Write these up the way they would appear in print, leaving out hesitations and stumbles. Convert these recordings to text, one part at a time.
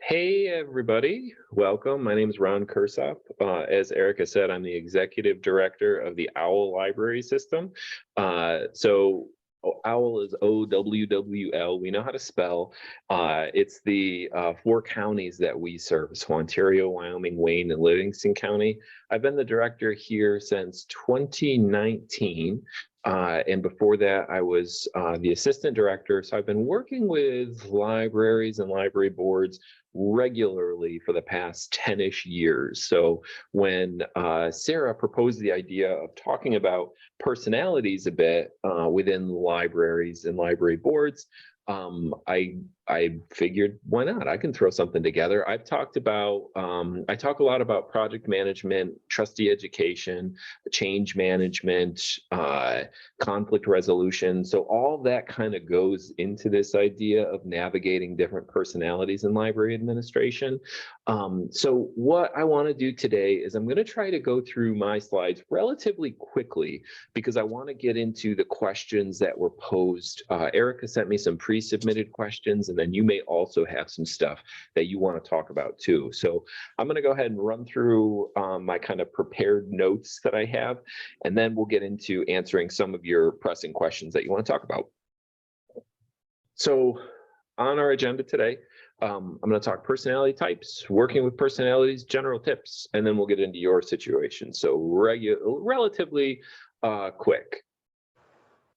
Hey, everybody. Welcome. My name is Ron Kirsop. As Erica said, I'm the executive director of the OWL library system. OWL is OWWL. We know how to spell. It's the four counties that we serve, so Ontario, Wyoming, Wayne, and Livingston County. I've been the director here since 2019. And before that, I was the assistant director. So I've been working with libraries and library boards regularly for the past 10-ish years. So when Sarah proposed the idea of talking about personalities a bit within libraries and library boards, I figured, why not? I can throw something together. I talk a lot about project management, trustee education, change management, conflict resolution. So all that kind of goes into this idea of navigating different personalities in library administration. So what I want to do today is I'm going to try to go through my slides relatively quickly because I want to get into the questions that were posed. Erica sent me some pre-submitted questions, and then you may also have some stuff that you want to talk about too. So I'm going to go ahead and run through my kind of prepared notes that I have, and then we'll get into answering some of your pressing questions that you want to talk about. So on our agenda today, I'm going to talk personality types, working with personalities, general tips, and then we'll get into your situation. So relatively quick.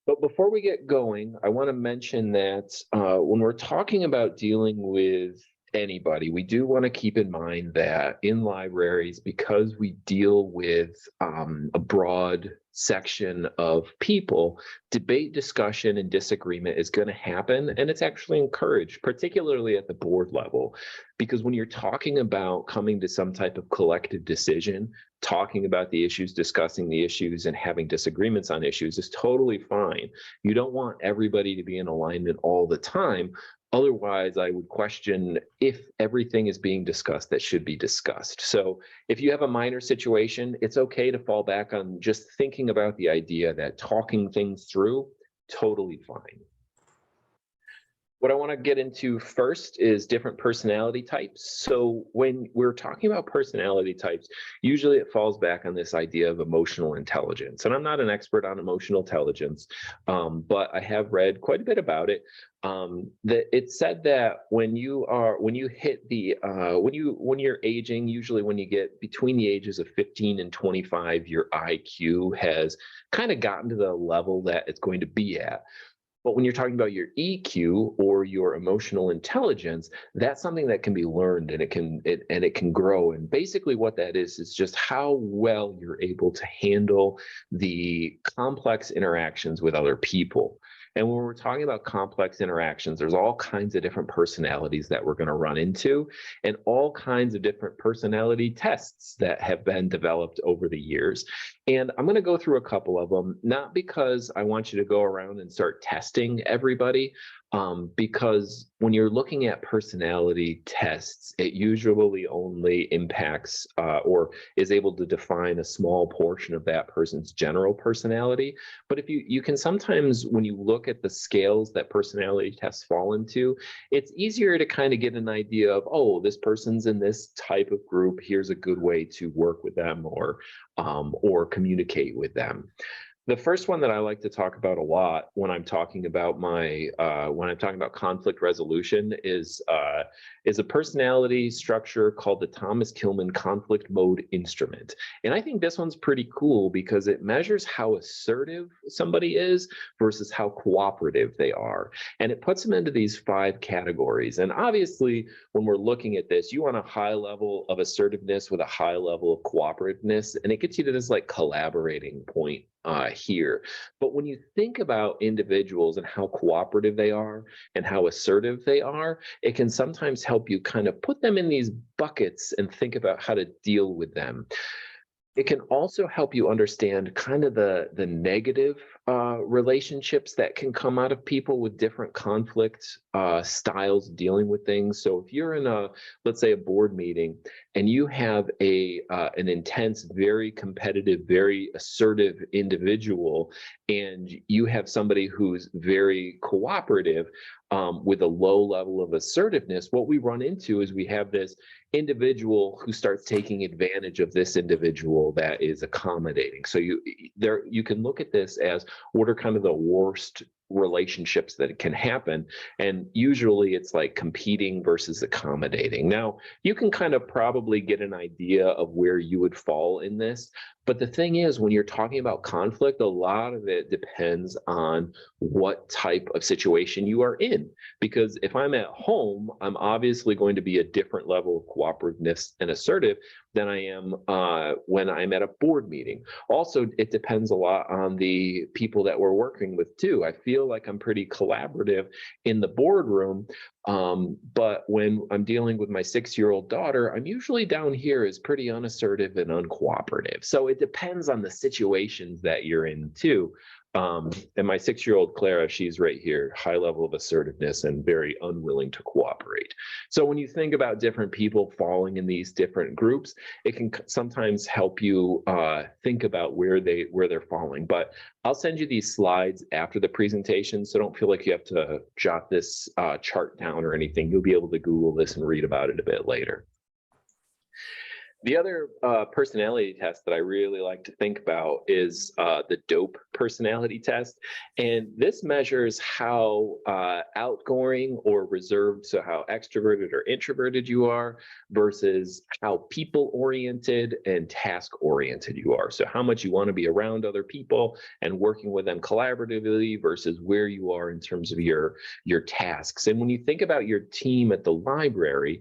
But before we get going, I want to mention that when we're talking about dealing with anybody, we do want to keep in mind that in libraries, because we deal with a broad section of people, debate, discussion, and disagreement is going to happen, and it's actually encouraged, particularly at the board level, because when you're talking about coming to some type of collective decision, talking about the issues, discussing the issues, and having disagreements on issues is totally fine. You don't want everybody to be in alignment all the time. Otherwise, I would question if everything is being discussed that should be discussed. So if you have a minor situation, it's okay to fall back on just thinking about the idea that talking things through, totally fine. What I want to get into first is different personality types. So when we're talking about personality types, usually it falls back on this idea of emotional intelligence. And I'm not an expert on emotional intelligence, but I have read quite a bit about it. That it said that when you're aging, usually when you get between the ages of 15 and 25, your IQ has kind of gotten to the level that it's going to be at. But when you're talking about your EQ or your emotional intelligence, that's something that can be learned, and it can grow. And basically what that is just how well you're able to handle the complex interactions with other people. And when we're talking about complex interactions, there's all kinds of different personalities that we're going to run into, and all kinds of different personality tests that have been developed over the years. And I'm going to go through a couple of them, not because I want you to go around and start testing everybody, because when you're looking at personality tests, it usually only impacts or is able to define a small portion of that person's general personality. But if you can sometimes, when you look at the scales that personality tests fall into, it's easier to kind of get an idea of, oh, this person's in this type of group. Here's a good way to work with them or communicate with them. The first one that I like to talk about a lot when I'm talking about conflict resolution is a personality structure called the Thomas Kilmann conflict mode instrument. And I think this one's pretty cool because it measures how assertive somebody is versus how cooperative they are. And it puts them into these 5 categories. And obviously, when we're looking at this, you want a high level of assertiveness with a high level of cooperativeness, and it gets you to this like collaborating point here. But when you think about individuals and how cooperative they are and how assertive they are, it can sometimes help you kind of put them in these buckets and think about how to deal with them. It can also help you understand kind of the negative relationships that can come out of people with different conflict styles dealing with things. So if you're in a, let's say, a board meeting, and you have an intense, very competitive, very assertive individual, and you have somebody who's very cooperative with a low level of assertiveness, what we run into is we have this individual who starts taking advantage of this individual that is accommodating. So you can look at this as, what are kind of the worst relationships that can happen, and usually it's like competing versus accommodating. Now you can kind of probably get an idea of where you would fall in this, but the thing is, when you're talking about conflict, a lot of it depends on what type of situation you are in. Because if I'm at home, I'm obviously going to be a different level of cooperativeness and assertive than I am when I'm at a board meeting. Also, it depends a lot on the people that we're working with too. I feel like I'm pretty collaborative in the boardroom, but when I'm dealing with my 6-year-old daughter, I'm usually down here as pretty unassertive and uncooperative. So it depends on the situations that you're in too. And my 6-year-old Clara, she's right here, high level of assertiveness and very unwilling to cooperate. So when you think about different people falling in these different groups, it can sometimes help you think about where they're falling. But I'll send you these slides after the presentation, so don't feel like you have to jot this chart down or anything. You'll be able to Google this and read about it a bit later. The other personality test that I really like to think about is the DOPE personality test. And this measures how outgoing or reserved, so how extroverted or introverted you are, versus how people-oriented and task-oriented you are. So how much you want to be around other people and working with them collaboratively versus where you are in terms of your tasks. And when you think about your team at the library,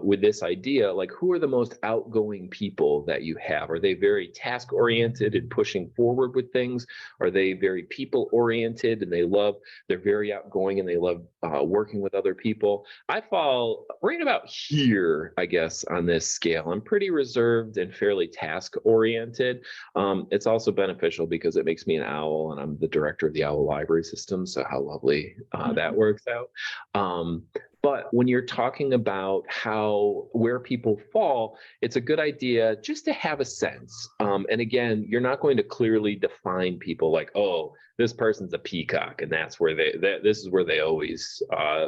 with this idea, like, who are the most outgoing people that you have? Are they very task oriented and pushing forward with things? Are they very people oriented and they're very outgoing and they love working with other people? I fall right about here, I guess, on this scale. I'm pretty reserved and fairly task oriented. It's also beneficial because it makes me an owl, and I'm the director of the Owl Library System. So how lovely that works out. But when you're talking about where people fall, it's a good idea just to have a sense. And again, you're not going to clearly define people like, oh, this person's a peacock, and that's where this is where they always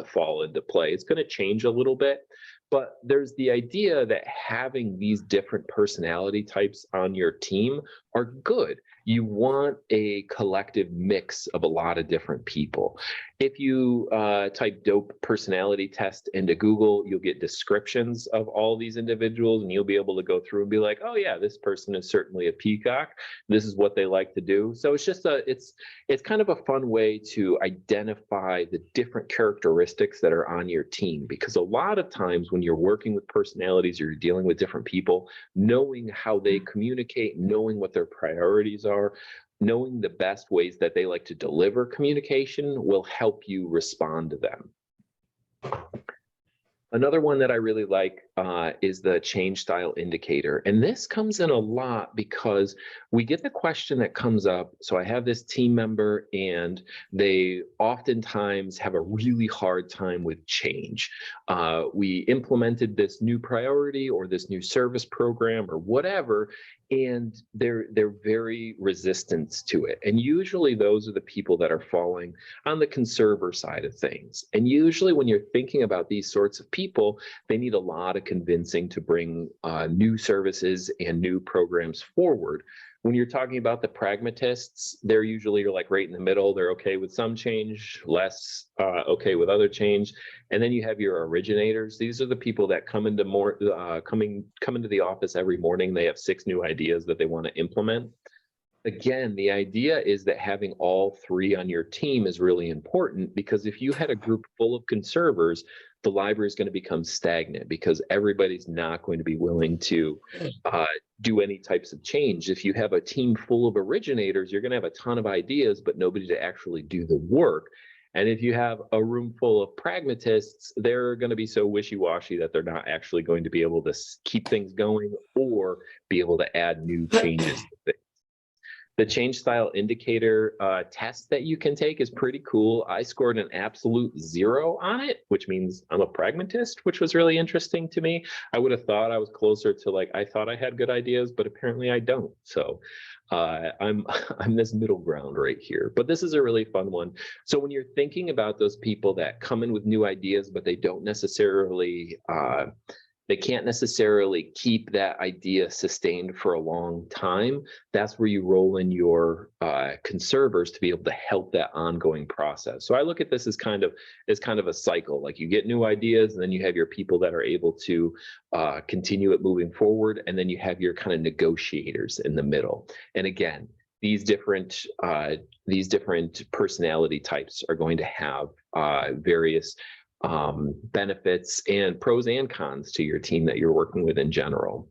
fall into play. It's going to change a little bit. But there's the idea that having these different personality types on your team are good. You want a collective mix of a lot of different people. If you type DOPE personality test into Google, you'll get descriptions of all these individuals, and you'll be able to go through and be like, oh yeah, this person is certainly a peacock. This is what they like to do. So it's just it's kind of a fun way to identify the different characteristics that are on your team, because a lot of times when you're working with personalities or you're dealing with different people, knowing how they communicate, knowing what their priorities are, knowing the best ways that they like to deliver communication will help you respond to them. Another one that I really like is the change style indicator. And this comes in a lot because we get the question that comes up. So I have this team member and they oftentimes have a really hard time with change. We implemented this new priority or this new service program or whatever, and they're very resistant to it. And usually those are the people that are falling on the conserver side of things. And usually when you're thinking about these sorts of people, they need a lot of convincing to bring new services and new programs forward. When you're talking about the pragmatists, they're usually like right in the middle. They're okay with some change, less okay with other change. And then you have your originators. These are the people that come into come into the office every morning. They have 6 new ideas that they want to implement. Again, the idea is that having all 3 on your team is really important, because if you had a group full of conservers, the library is going to become stagnant because everybody's not going to be willing to do any types of change. If you have a team full of originators, you're going to have a ton of ideas, but nobody to actually do the work. And if you have a room full of pragmatists, they're going to be so wishy-washy that they're not actually going to be able to keep things going or be able to add new changes to things. The change style indicator test that you can take is pretty cool. I scored an absolute 0 on it, which means I'm a pragmatist, which was really interesting to me. I would have thought I was closer to like, I thought I had good ideas, but apparently I don't. So I'm I'm this middle ground right here. But this is a really fun one. So when you're thinking about those people that come in with new ideas, but they don't necessarily they can't necessarily keep that idea sustained for a long time, that's where you roll in your conservers to be able to help that ongoing process. So I look at this as kind of a cycle. Like you get new ideas, and then you have your people that are able to continue it moving forward, and then you have your kind of negotiators in the middle. And again, these different personality types are going to have various benefits and pros and cons to your team that you're working with in general.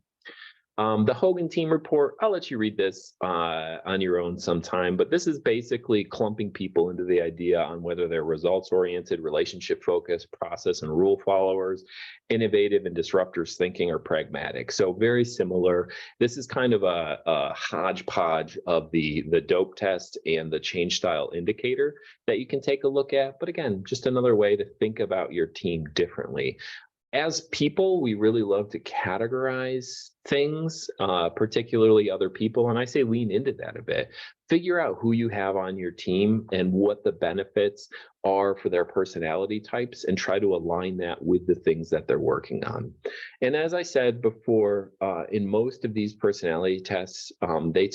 The Hogan team report, I'll let you read this on your own sometime, but this is basically clumping people into the idea on whether they're results-oriented, relationship-focused, process and rule followers, innovative and disruptors thinking, or pragmatic. So very similar. This is kind of a hodgepodge of the dope test and the change style indicator that you can take a look at. But again, just another way to think about your team differently. As people, we really love to categorize things, particularly other people, and I say lean into that a bit. Figure out who you have on your team and what the benefits are for their personality types, and try to align that with the things that they're working on. And as I said before, in most of these personality tests, what they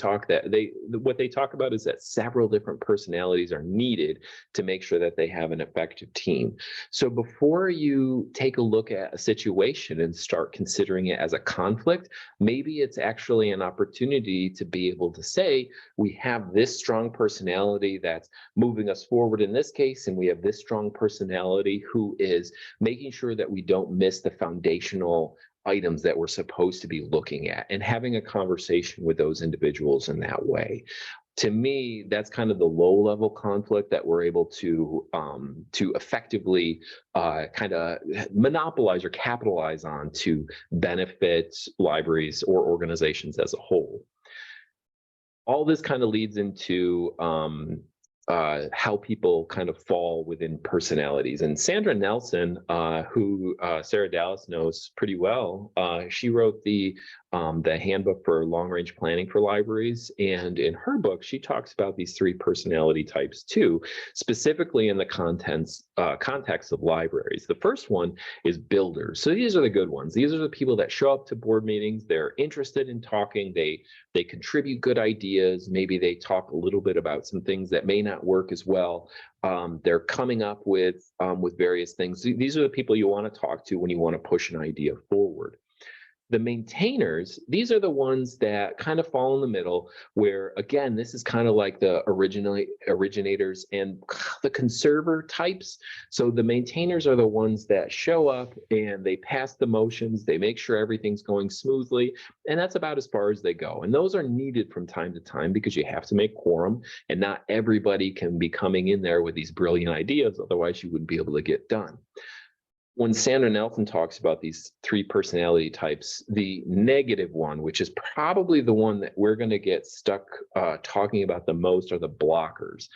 talk about is that several different personalities are needed to make sure that they have an effective team. So before you take a look at a situation and start considering it as a conflict, maybe it's actually an opportunity to be able to say, we have this strong personality that's moving us forward in this case, and we have this strong personality who is making sure that we don't miss the foundational items that we're supposed to be looking at, and having a conversation with those individuals in that way. To me, that's kind of the low-level conflict that we're able to effectively kind of monopolize or capitalize on to benefit libraries or organizations as a whole. All this kind of leads into how people kind of fall within personalities. And Sandra Nelson, who Sarah Dallas knows pretty well, she wrote the handbook for long-range planning for libraries. And in her book, she talks about these 3 personality types too, specifically in the context of libraries. The first one is builders. So these are the good ones. These are the people that show up to board meetings. They're interested in talking. They contribute good ideas. Maybe they talk a little bit about some things that may not work as well. They're coming up with various things. These are the people you want to talk to when you want to push an idea forward. The maintainers, these are the ones that kind of fall in the middle, where again, this is kind of like the originators and the conserver types. So the maintainers are the ones that show up and they pass the motions, they make sure everything's going smoothly, and that's about as far as they go. And those are needed from time to time because you have to make quorum, and not everybody can be coming in there with these brilliant ideas, otherwise you wouldn't be able to get done. When Sandra Nelson talks about these 3 personality types, the negative one, which is probably the one that we're going to get stuck talking about the most, are the blockers.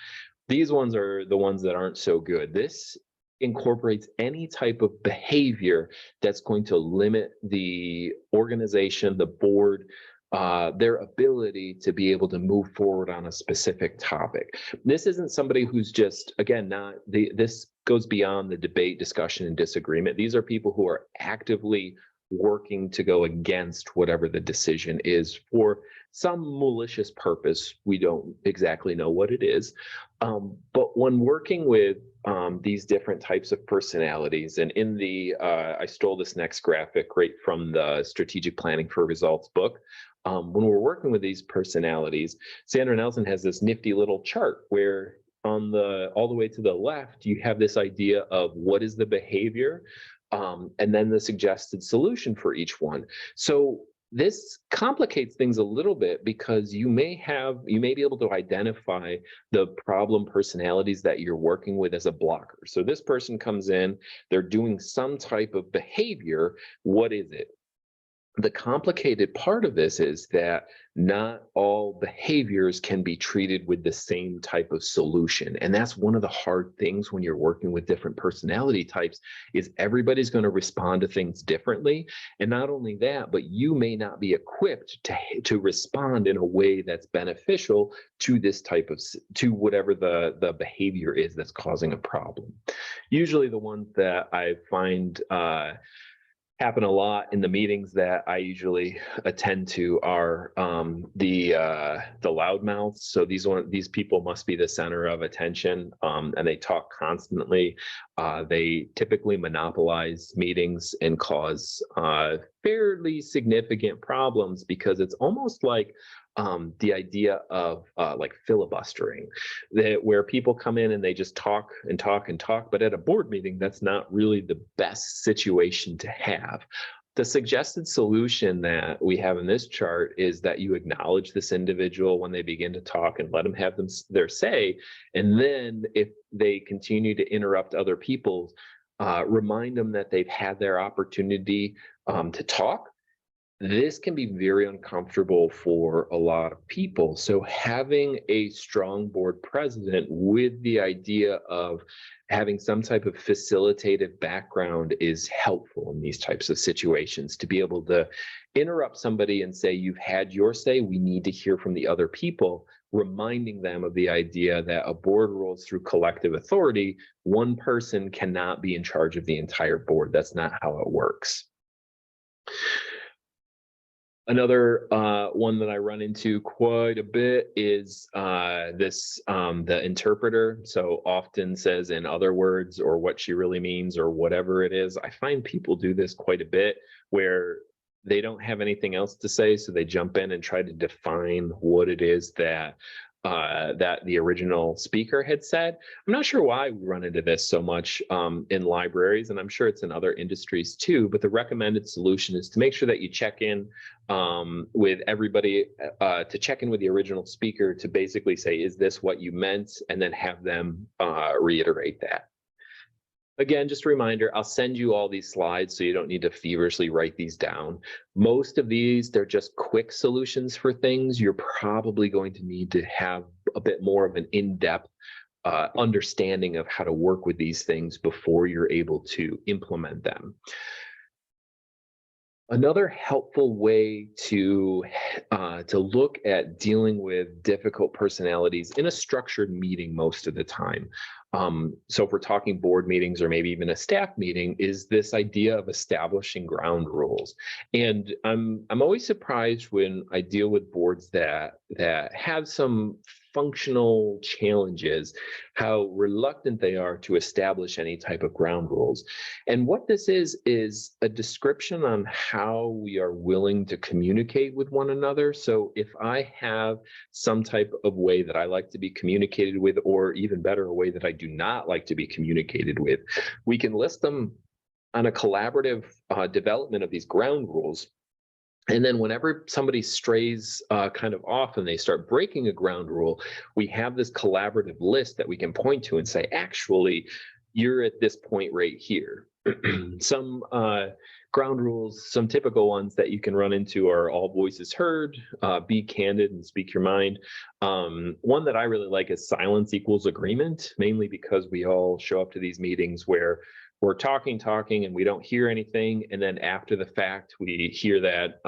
These ones are the ones that aren't so good. This incorporates any type of behavior that's going to limit the organization, the board, their ability to be able to move forward on a specific topic. This isn't somebody who's just, again, this goes beyond the debate, discussion, and disagreement. These are people who are actively working to go against whatever the decision is for some malicious purpose. We don't exactly know what it is. But when working with these different types of personalities, and in the, I stole this next graphic right from the Strategic Planning for Results book. When we're working with these personalities, Sandra Nelson has this nifty little chart where all the way to the left, you have this idea of what is the behavior, and then the suggested solution for each one. So this complicates things a little bit because you may be able to identify the problem personalities that you're working with as a blocker. So this person comes in, they're doing some type of behavior. What is it? The complicated part of this is that not all behaviors can be treated with the same type of solution. And that's one of the hard things when you're working with different personality types is everybody's going to respond to things differently. And not only that, but you may not be equipped to respond in a way that's beneficial to this type of, to whatever the behavior is that's causing a problem. Usually the ones that I find happen a lot in the meetings that I usually attend to are the loudmouths. So these people must be the center of attention, and they talk constantly. They typically monopolize meetings and cause fairly significant problems because it's almost like the idea of like filibustering, that where people come in and they just talk and talk and talk, but at a board meeting, that's not really the best situation to have. The suggested solution that we have in this chart is that you acknowledge this individual when they begin to talk and let them have their say. And then if they continue to interrupt other people, remind them that they've had their opportunity to talk. This can be very uncomfortable for a lot of people. So having a strong board president with the idea of having some type of facilitative background is helpful in these types of situations, to be able to interrupt somebody and say, you've had your say, we need to hear from the other people, reminding them of the idea that a board rules through collective authority. One person cannot be in charge of the entire board. That's not how it works. Another one that I run into quite a bit is the interpreter. So often says in other words, or what she really means, or whatever it is. I find people do this quite a bit where they don't have anything else to say, so they jump in and try to define what it is that the original speaker had said. I'm not sure why we run into this so much in libraries, and I'm sure it's in other industries too, but the recommended solution is to make sure that you check in with everybody, to check in with the original speaker to basically say, is this what you meant? And then have them reiterate that. Again, just a reminder, I'll send you all these slides so you don't need to feverishly write these down. Most of these, they're just quick solutions for things. You're probably going to need to have a bit more of an in-depth understanding of how to work with these things before you're able to implement them. Another helpful way to look at dealing with difficult personalities in a structured meeting most of the time. So if we're talking board meetings or maybe even a staff meeting, is this idea of establishing ground rules. And I'm always surprised when I deal with boards that have some functional challenges, how reluctant they are to establish any type of ground rules. And what this is a description on how we are willing to communicate with one another. So if I have some type of way that I like to be communicated with, or even better, a way that I do not like to be communicated with, we can list them on a collaborative development of these ground rules. And then whenever somebody strays kind of off and they start breaking a ground rule, we have this collaborative list that we can point to and say, actually, you're at this point right here. Some ground rules, some typical ones that you can run into are all voices heard, be candid and speak your mind. One that I really like is silence equals agreement, mainly because we all show up to these meetings where we're talking, and we don't hear anything. And then after the fact, we hear that,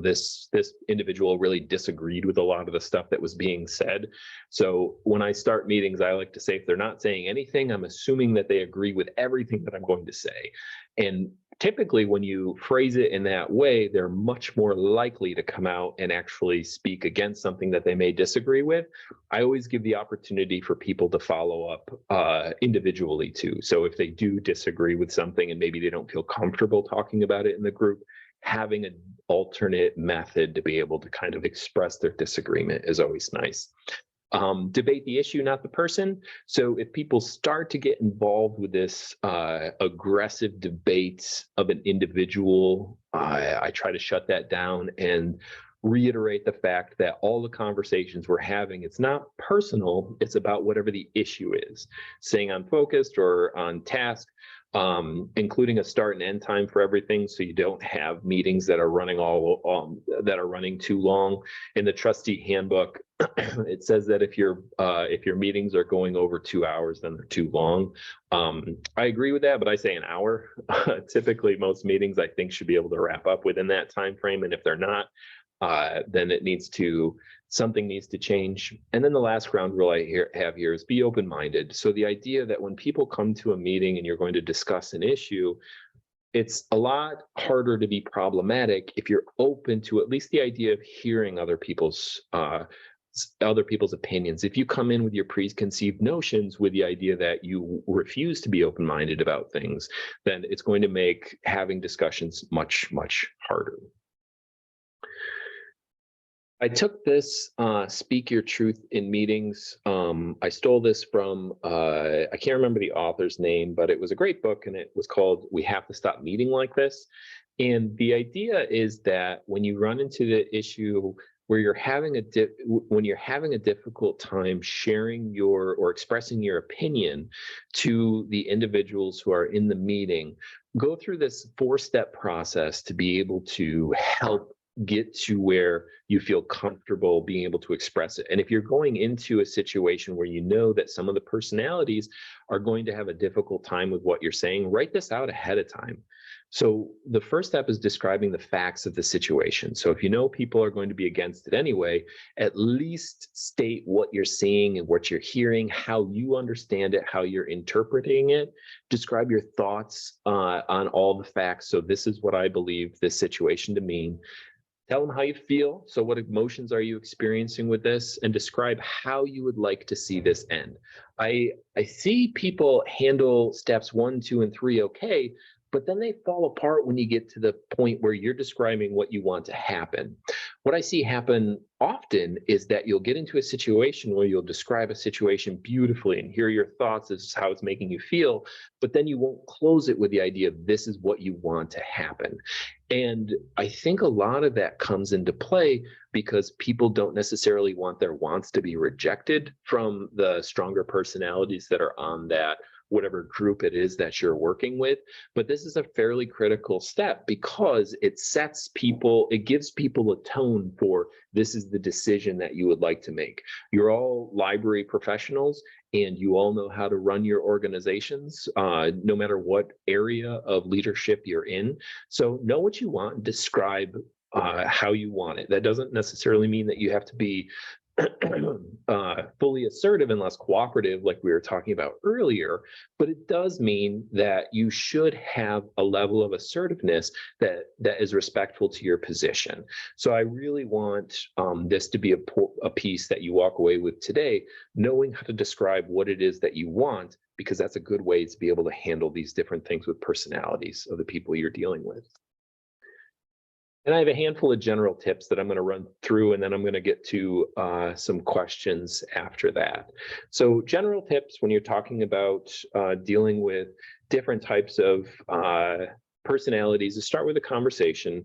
this individual really disagreed with a lot of the stuff that was being said. So when I start meetings, I like to say, if they're not saying anything, I'm assuming that they agree with everything that I'm going to say. And typically when you phrase it in that way, they're much more likely to come out and actually speak against something that they may disagree with. I always give the opportunity for people to follow up individually too. So if they do disagree with something and maybe they don't feel comfortable talking about it in the group, having an alternate method to be able to kind of express their disagreement is always nice. Debate the issue, not the person. So if people start to get involved with this aggressive debate of an individual, I try to shut that down and reiterate the fact that all the conversations we're having, it's not personal, it's about whatever the issue is. Staying on focused or on task, including a start and end time for everything, so you don't have meetings that are running too long. In the trustee handbook, it says that if your meetings are going over 2 hours, then they're too long. I agree with that, but I say an hour. Typically, most meetings I think should be able to wrap up within that time frame, and if they're not, then something needs to change. And then the last ground rule I have here is be open-minded. So the idea that when people come to a meeting and you're going to discuss an issue, it's a lot harder to be problematic if you're open to at least the idea of hearing other people's opinions. If you come in with your preconceived notions with the idea that you refuse to be open-minded about things, then it's going to make having discussions much, much harder. I took this Speak Your Truth in Meetings. I stole this from, I can't remember the author's name, but it was a great book, and it was called We Have to Stop Meeting Like This. And the idea is that when you run into the issue where you're having a difficult time sharing or expressing your opinion to the individuals who are in the meeting, go through this 4-step process to be able to help get to where you feel comfortable being able to express it. And if you're going into a situation where you know that some of the personalities are going to have a difficult time with what you're saying, write this out ahead of time. So the first step is describing the facts of the situation. So if you know people are going to be against it anyway, at least state what you're seeing and what you're hearing, how you understand it, how you're interpreting it. Describe your thoughts on all the facts. So this is what I believe this situation to mean. Tell them how you feel. So what emotions are you experiencing with this? And describe how you would like to see this end. I see people handle steps 1, 2, and 3 okay, but then they fall apart when you get to the point where you're describing what you want to happen. What I see happen often is that you'll get into a situation where you'll describe a situation beautifully and hear your thoughts, this is how it's making you feel, but then you won't close it with the idea of this is what you want to happen. And I think a lot of that comes into play because people don't necessarily want their wants to be rejected from the stronger personalities that are on that whatever group it is that you're working with. But this is a fairly critical step because it gives people a tone for this is the decision that you would like to make. You're all library professionals and you all know how to run your organizations, no matter what area of leadership you're in. So know what you want and describe how you want it. That doesn't necessarily mean that you have to be fully assertive and less cooperative like we were talking about earlier, but it does mean that you should have a level of assertiveness that is respectful to your position. So I really want this to be a piece that you walk away with today, knowing how to describe what it is that you want, because that's a good way to be able to handle these different things with personalities of the people you're dealing with. And I have a handful of general tips that I'm going to run through, and then I'm going to get to some questions after that. So general tips when you're talking about dealing with different types of personalities is start with a conversation.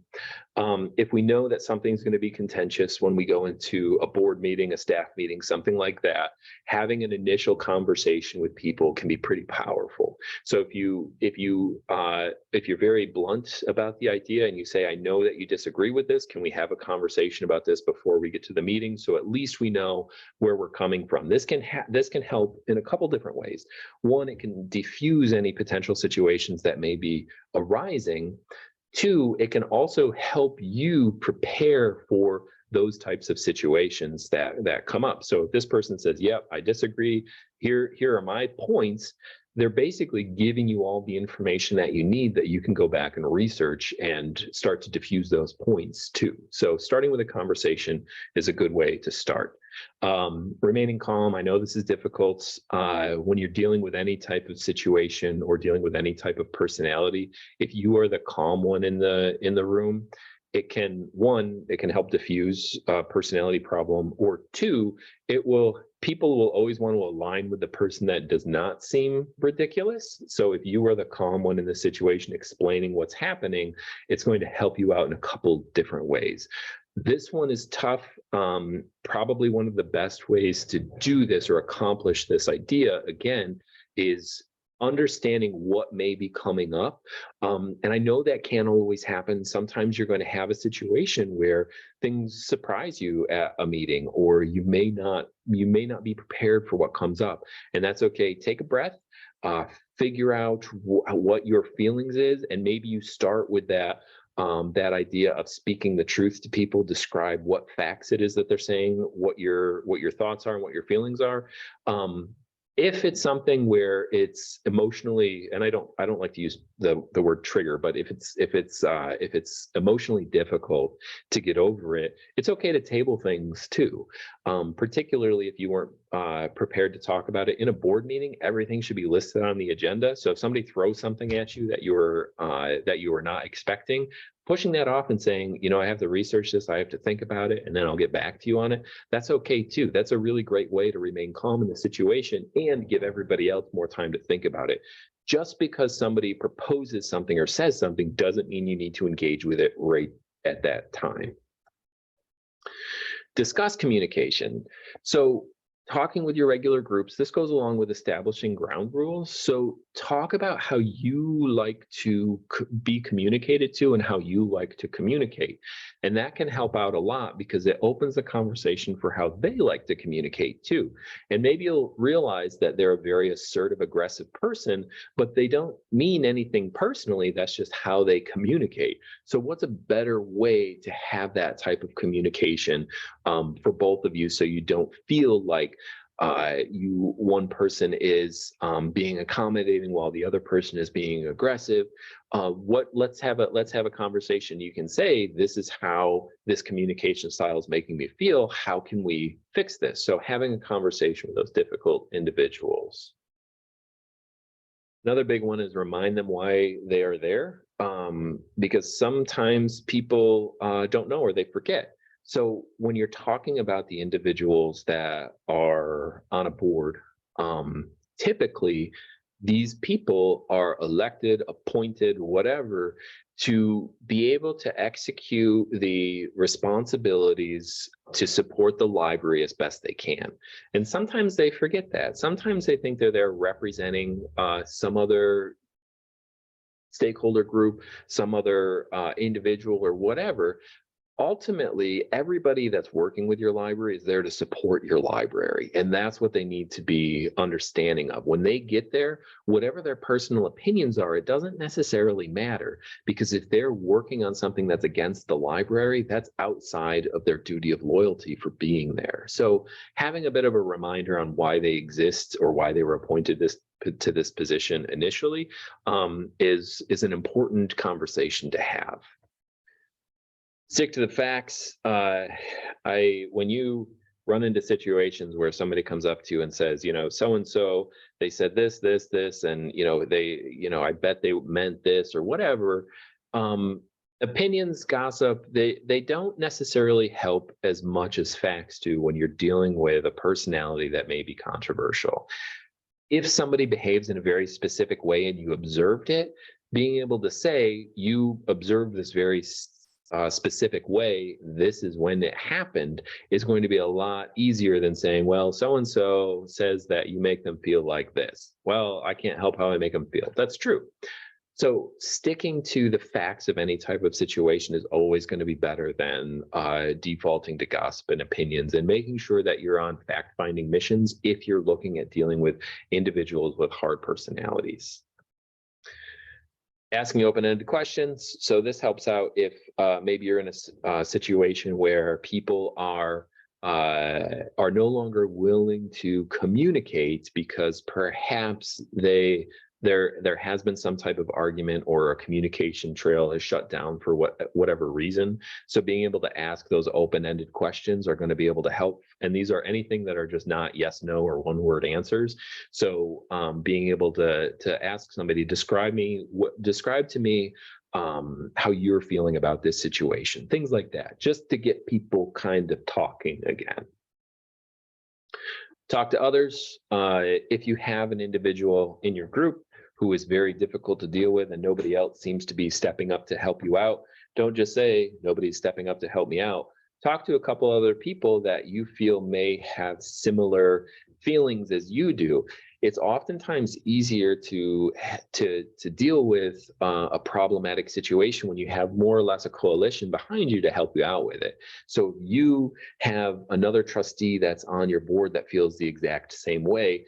If we know that something's going to be contentious when we go into a board meeting, a staff meeting, something like that, having an initial conversation with people can be pretty powerful. So if you're very blunt about the idea and you say, I know that you disagree with this, can we have a conversation about this before we get to the meeting? So at least we know where we're coming from. This can help in a couple different ways. One, it can diffuse any potential situations that may be arising. 2, it can also help you prepare for those types of situations that come up. So if this person says, yep, I disagree, here are my points, they're basically giving you all the information that you need that you can go back and research and start to diffuse those points too. So starting with a conversation is a good way to start. Remaining calm. I know this is difficult when you're dealing with any type of situation or dealing with any type of personality. If you are the calm one in the room, it can help diffuse a personality problem, or 2, people will always want to align with the person that does not seem ridiculous. So if you are the calm one in the situation explaining what's happening, it's going to help you out in a couple different ways. This one is tough. Probably one of the best ways to do this or accomplish this idea, again, is understanding what may be coming up. And I know that can't always happen. Sometimes you're going to have a situation where things surprise you at a meeting, or you may not be prepared for what comes up. And that's okay. Take a breath, figure out what your feelings is, and maybe you start with that idea of speaking the truth to people. Describe what facts it is that they're saying, what your thoughts are and what your feelings are. If it's something where it's emotionally, and I don't like to use the word trigger, but if it's emotionally difficult to get over it, it's okay to table things too. Particularly if you weren't prepared to talk about it in a board meeting. Everything should be listed on the agenda. So if somebody throws something at you that you were not expecting, pushing that off and saying, I have to research this, I have to think about it, and then I'll get back to you on it. That's okay too. That's a really great way to remain calm in the situation and give everybody else more time to think about it. Just because somebody proposes something or says something doesn't mean you need to engage with it right at that time. Discuss communication. So talking with your regular groups, this goes along with establishing ground rules. So talk about how you like to be communicated to and how you like to communicate. And that can help out a lot because it opens the conversation for how they like to communicate too. And maybe you'll realize that they're a very assertive, aggressive person, but they don't mean anything personally. That's just how they communicate. So what's a better way to have that type of communication for both of you, so you don't feel like one person is being accommodating while the other person is being aggressive? Let's have a conversation. You can say, this is how this communication style is making me feel. How can we fix this? So having a conversation with those difficult individuals. Another big one is remind them why they are there, because sometimes people don't know or they forget. So when you're talking about the individuals that are on a board, typically these people are elected, appointed, whatever, to be able to execute the responsibilities to support the library as best they can. And sometimes they forget that. Sometimes they think they're there representing some other stakeholder group, some other individual or whatever. Ultimately, everybody that's working with your library is there to support your library. And that's what they need to be understanding of. When they get there, whatever their personal opinions are, it doesn't necessarily matter, because if they're working on something that's against the library, that's outside of their duty of loyalty for being there. So having a bit of a reminder on why they exist or why they were appointed to this position initially is an important conversation to have. Stick to the facts. When you run into situations where somebody comes up to you and says, so and so, they said this, and I bet they meant this or whatever. Opinions, gossip, they don't necessarily help as much as facts do when you're dealing with a personality that may be controversial. If somebody behaves in a very specific way and you observed it, being able to say you observed this very specific way, this is when it happened, is going to be a lot easier than saying, well, so-and-so says that you make them feel like this. Well, I can't help how I make them feel. That's true. So sticking to the facts of any type of situation is always going to be better than defaulting to gossip and opinions, and making sure that you're on fact-finding missions if you're looking at dealing with individuals with hard personalities. Asking open-ended questions. So this helps out if maybe you're in a situation where people are no longer willing to communicate because perhaps there has been some type of argument or a communication trail is shut down for whatever reason. So being able to ask those open-ended questions are going to be able to help. And these are anything that are just not yes, no, or one-word answers. So being able to ask somebody, describe to me how you're feeling about this situation, things like that, just to get people kind of talking again. Talk to others. If you have an individual in your group who is very difficult to deal with and nobody else seems to be stepping up to help you out, don't just say, nobody's stepping up to help me out. Talk to a couple other people that you feel may have similar feelings as you do. It's oftentimes easier to deal with a problematic situation when you have more or less a coalition behind you to help you out with it. So if you have another trustee that's on your board that feels the exact same way,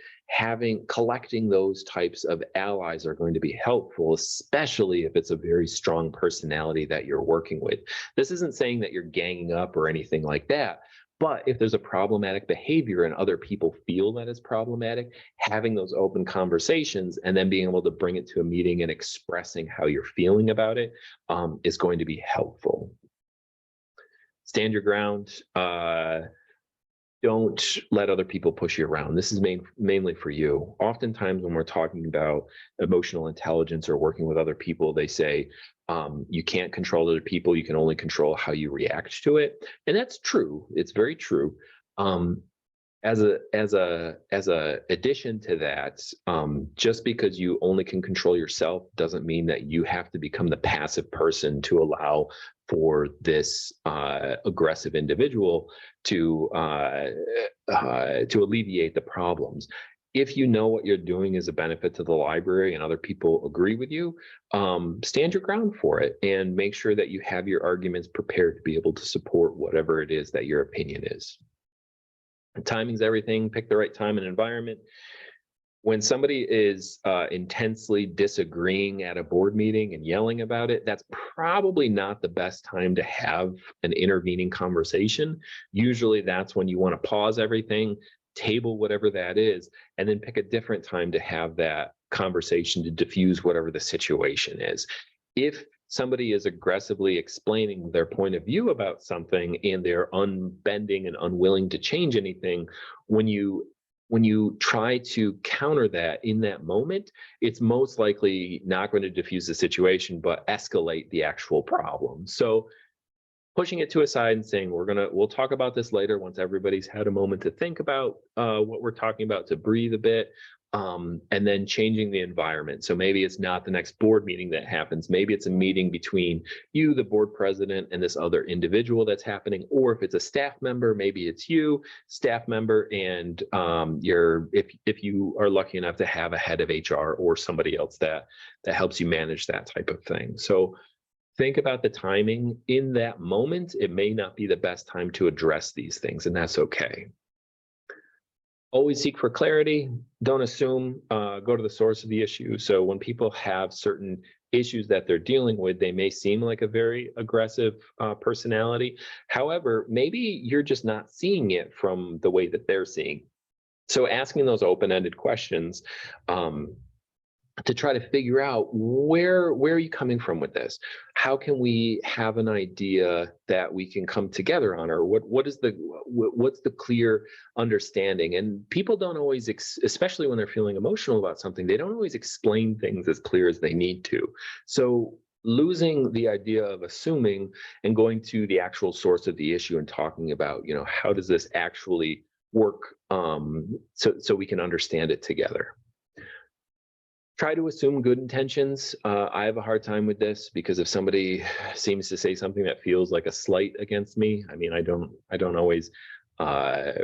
collecting those types of allies are going to be helpful, especially if it's a very strong personality that you're working with. This isn't saying that you're ganging up or anything like that, but if there's a problematic behavior and other people feel that it's problematic, having those open conversations and then being able to bring it to a meeting and expressing how you're feeling about it is going to be helpful. Stand your ground. Don't let other people push you around. This is mainly for you. Oftentimes when we're talking about emotional intelligence or working with other people, they say, you can't control other people, you can only control how you react to it. And that's true, it's very true. As a addition to that, just because you only can control yourself doesn't mean that you have to become the passive person to allow for this aggressive individual to alleviate the problems. If you know what you're doing is a benefit to the library and other people agree with you, stand your ground for it and make sure that you have your arguments prepared to be able to support whatever it is that your opinion is. Timing's everything. Pick the right time and environment. When somebody is intensely disagreeing at a board meeting and yelling about it, that's probably not the best time to have an intervening conversation. Usually that's when you want to pause everything, table whatever that is, and then pick a different time to have that conversation to diffuse whatever the situation is. If somebody is aggressively explaining their point of view about something and they're unbending and unwilling to change anything, when you try to counter that in that moment, it's most likely not going to diffuse the situation, but escalate the actual problem. So pushing it to a side and saying, we'll talk about this later once everybody's had a moment to think about what we're talking about, to breathe a bit, and then changing the environment. So maybe it's not the next board meeting that happens. Maybe it's a meeting between you, the board president, and this other individual that's happening. Or if it's a staff member, maybe it's you, staff member, and if you are lucky enough to have a head of HR or somebody else that helps you manage that type of thing. So think about the timing in that moment. It may not be the best time to address these things, and that's okay. Always seek for clarity. Don't assume, go to the source of the issue. So when people have certain issues that they're dealing with, they may seem like a very aggressive personality. However, maybe you're just not seeing it from the way that they're seeing. So asking those open-ended questions to try to figure out where are you coming from with this? How can we have an idea that we can come together on, or what's the clear understanding? And people don't always, especially when they're feeling emotional about something, they don't always explain things as clear as they need to. So losing the idea of assuming and going to the actual source of the issue and talking about, how does this actually work, so we can understand it together. Try to assume good intentions. I have a hard time with this because if somebody seems to say something that feels like a slight against me, I mean, I don't always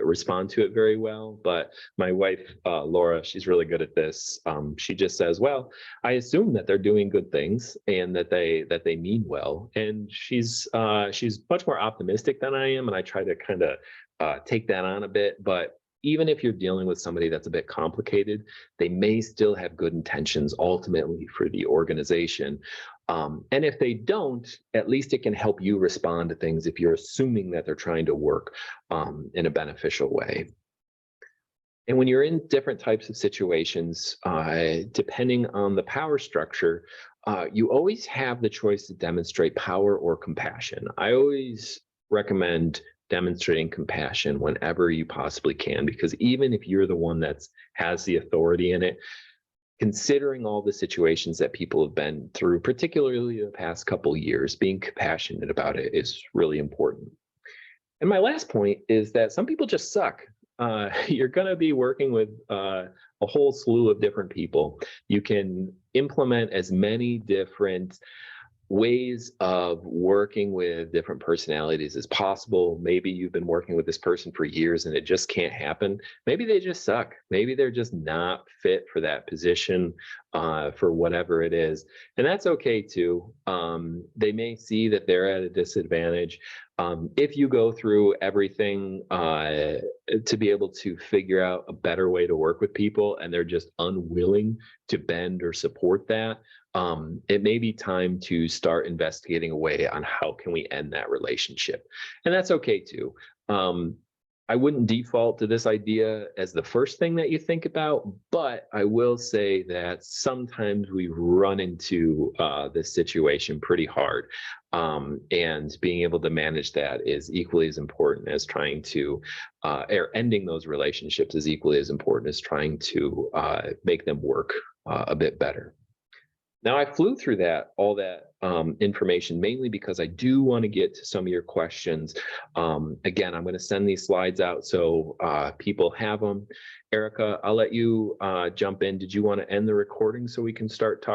respond to it very well. But my wife, Laura, she's really good at this. She just says, "Well, I assume that they're doing good things and that they mean well." And she's much more optimistic than I am, and I try to kind of take that on a bit, but even if you're dealing with somebody that's a bit complicated, they may still have good intentions ultimately for the organization. And if they don't, at least it can help you respond to things if you're assuming that they're trying to work in a beneficial way. And when you're in different types of situations, depending on the power structure, you always have the choice to demonstrate power or compassion. I always recommend demonstrating compassion whenever you possibly can, because even if you're the one that has the authority in it, considering all the situations that people have been through, particularly the past couple years, being compassionate about it is really important. And my last point is that some people just suck. You're going to be working with a whole slew of different people. You can implement as many different ways of working with different personalities is possible. Maybe you've been working with this person for years and it just can't happen. Maybe they just suck. Maybe they're just not fit for that position, for whatever it is. And that's okay too. They may see that they're at a disadvantage. If you go through everything to be able to figure out a better way to work with people and they're just unwilling to bend or support that, it may be time to start investigating a way on how can we end that relationship. And that's okay too. I wouldn't default to this idea as the first thing that you think about, but I will say that sometimes we run into this situation pretty hard. And being able to manage that is equally as important as trying to, or ending those relationships is equally as important as trying to make them work a bit better. Now, I flew through all that information mainly because I do want to get to some of your questions. Again, I'm going to send these slides out so people have them. Erica, I'll let you jump in. Did you want to end the recording so we can start talking?